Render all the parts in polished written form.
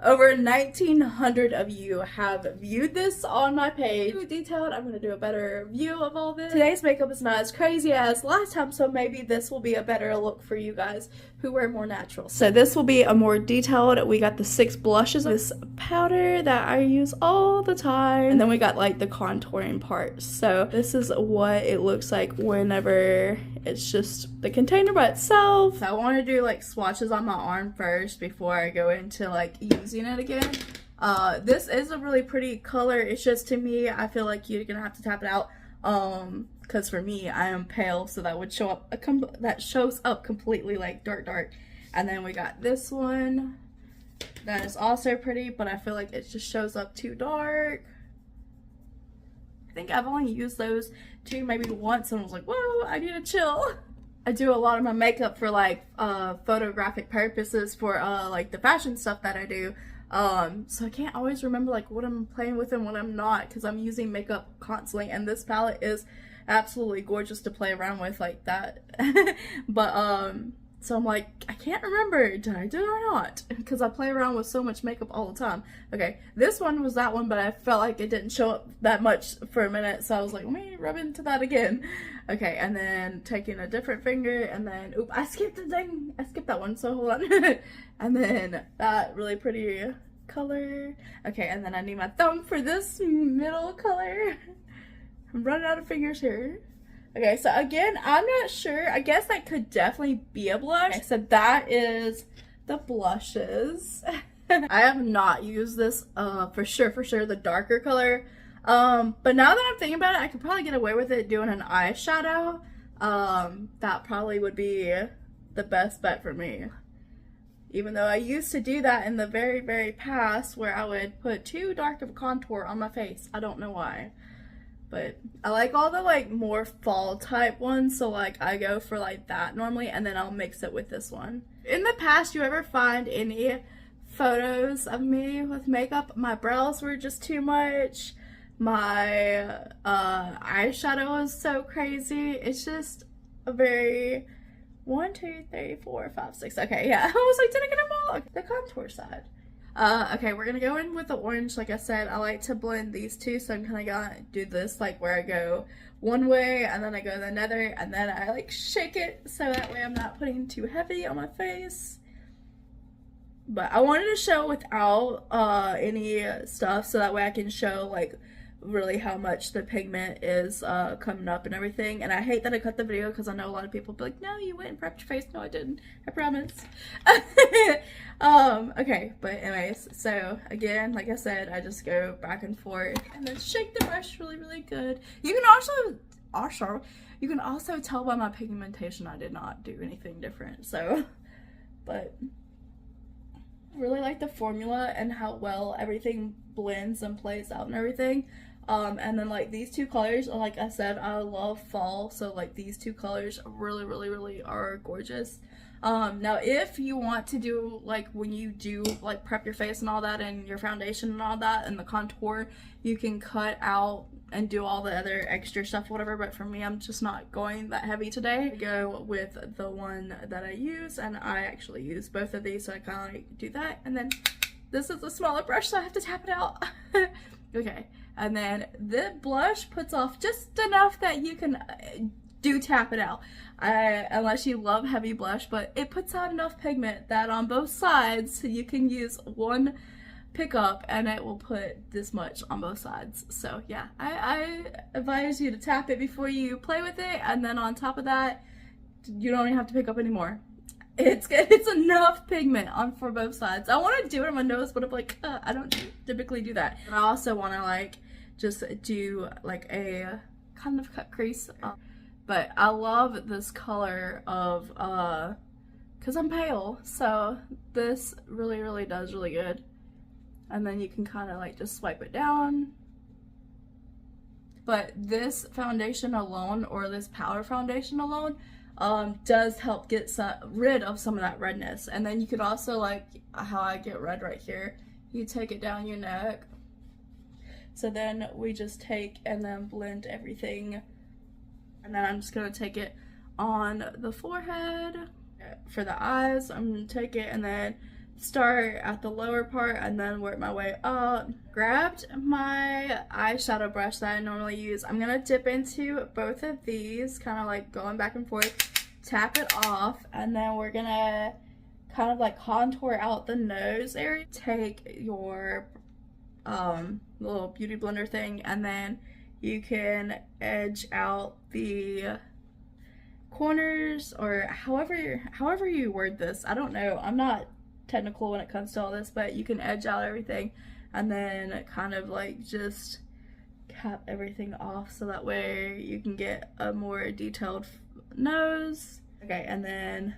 Over 1,900 of you have viewed this on my page. Detailed, I'm going to do a better view of all this. Today's makeup is not as crazy as last time, so maybe this will be a better look for you guys who wear more natural. So this will be a more detailed. We got the 6 blushes, this powder that I use all the time, and then we got like the contouring part. So this is what it looks like whenever it's just the container by itself. So I want to do like swatches on my arm first before I go into like using it again. This is a really pretty color. It's just, to me, I feel like you're gonna have to tap it out, because for me, I am pale, so that would show up that shows up completely like dark. And then we got this one that is also pretty, but I feel like it just shows up too dark. I think I've only used those two maybe once and was like, whoa, I need to chill. I do a lot of my makeup for like photographic purposes for like the fashion stuff that I do. So I can't always remember like what I'm playing with and what I'm not, because I'm using makeup constantly, and this palette is absolutely gorgeous to play around with like that. But so I'm like, I can't remember, did I do it or not? Because I play around with so much makeup all the time. Okay, this one was that one, but I felt like it didn't show up that much for a minute, so I was like, let me rub into that again. Okay, and then taking a different finger, and then, oop, I skipped the thing. I skipped that one, so hold on. And then that really pretty color. Okay, and then I need my thumb for this middle color. I'm running out of fingers here. Okay, so again, I'm not sure. I guess that could definitely be a blush. Okay, so that is the blushes. I have not used this for sure, the darker color. But now that I'm thinking about it, I could probably get away with it doing an eyeshadow. That probably would be the best bet for me. Even though I used to do that in the very past, where I would put too dark of a contour on my face. I don't know why. But I like all the like more fall type ones, so like I go for like that normally, and then I'll mix it with this one. In the past, you ever find any photos of me with makeup? My brows were just too much. My eyeshadow was so crazy. It's just a very 1, 2, 3, 4, 5, 6. Okay, yeah. I was like, did I get them all? The contour side. Okay, we're gonna go in with the orange. Like I said, I like to blend these two, so I'm kind of gonna do this like where I go one way and then I go the other, and then I like shake it so that way I'm not putting too heavy on my face. But I wanted to show without any stuff, so that way I can show like really how much the pigment is coming up and everything. And I hate that I cut the video, because I know a lot of people be like, no, you went and prepped your face. No, I didn't, I promise. Okay, but anyways, so again, like I said, I just go back and forth and then shake the brush really good. You can also tell by my pigmentation I did not do anything different. So, but I really like the formula and how well everything blends and plays out and everything. And then like these two colors, like I said, I love fall, so like these two colors really are gorgeous. Now if you want to do like when you do like prep your face and all that, and your foundation and all that, and the contour, you can cut out and do all the other extra stuff, whatever. But for me, I'm just not going that heavy today. I go with the one that I use, and I actually use both of these, so I kind of like do that. And then this is a smaller brush, so I have to tap it out. Okay, and then the blush puts off just enough that you can do tap it out. Unless you love heavy blush, but it puts out enough pigment that on both sides, so you can use one pickup and it will put this much on both sides. So yeah, I advise you to tap it before you play with it, and then on top of that, you don't even have to pick up anymore. It's enough pigment on for both sides. I want to do it on my nose, but I'm like, I don't typically do that. And I also want to like just do like a kind of cut crease. But I love this color of because I'm pale, so this really does really good. And then you can kind of like just swipe it down. But this foundation alone, or this powder foundation alone, does help get rid of some of that redness. And then you could also, like how I get red right here, you take it down your neck. So then we just take and then blend everything. And then I'm just going to take it on the forehead. For the eyes, I'm going to take it and then start at the lower part and then work my way up. Grabbed my eyeshadow brush that I normally use. I'm gonna dip into both of these, kind of like going back and forth, tap it off, and then we're gonna kind of like contour out the nose area. Take your little beauty blender thing, and then you can edge out the corners, or however you word this. I don't know, I'm not technical when it comes to all this, but you can edge out everything and then kind of like just cap everything off so that way you can get a more detailed nose. Okay, and then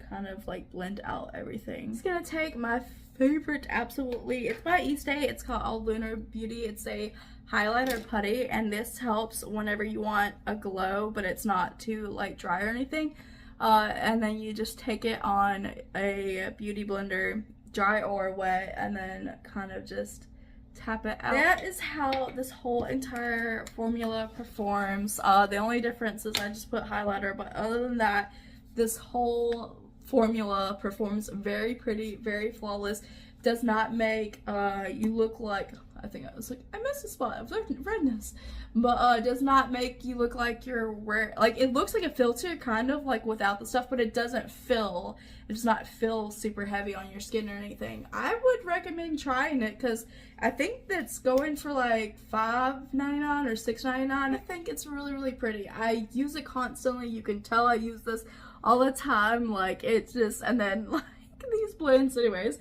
kind of like blend out everything. It's gonna take my favorite, absolutely, it's by Eastay, it's called Lunar Beauty. It's a highlighter putty, and this helps whenever you want a glow but it's not too like dry or anything. And then you just take it on a beauty blender, dry or wet, and then kind of just tap it out. That is how this whole entire formula performs. The only difference is I just put highlighter, but other than that, this whole formula performs very pretty, very flawless. Does not make you look like, I think I was like, I missed a spot of redness, but does not make you look like you're wearing, like, it looks like a filter kind of like without the stuff, but it doesn't fill, it does not feel super heavy on your skin or anything. I would recommend trying it because I think that's going for like $5.99 or $6.99. I think it's really, really pretty. I use it constantly. You can tell I use this all the time. Like, it's just, and then like these blends anyways.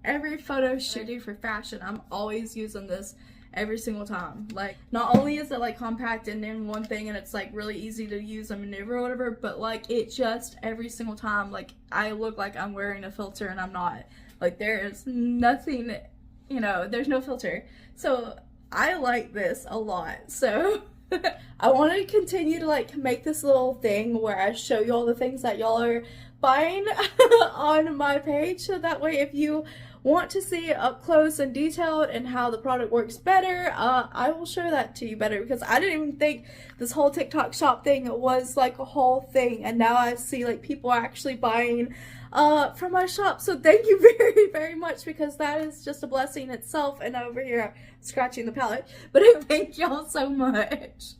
Every photo shoot I do for fashion, I'm always using this every single time. Like, not only is it like compact and in one thing and it's like really easy to use and maneuver or whatever, but like it just every single time, like I look like I'm wearing a filter and I'm not. Like, there is nothing, you know, there's no filter. So I like this a lot. So I want to continue to like make this little thing where I show you all the things that y'all are buying on my page, so that way if you want to see it up close and detailed and how the product works better, I will show that to you better, because I didn't even think this whole TikTok shop thing was like a whole thing, and now I see like people are actually buying from my shop. So thank you very, very much, because that is just a blessing itself. And over here scratching the palette, but thank y'all so much.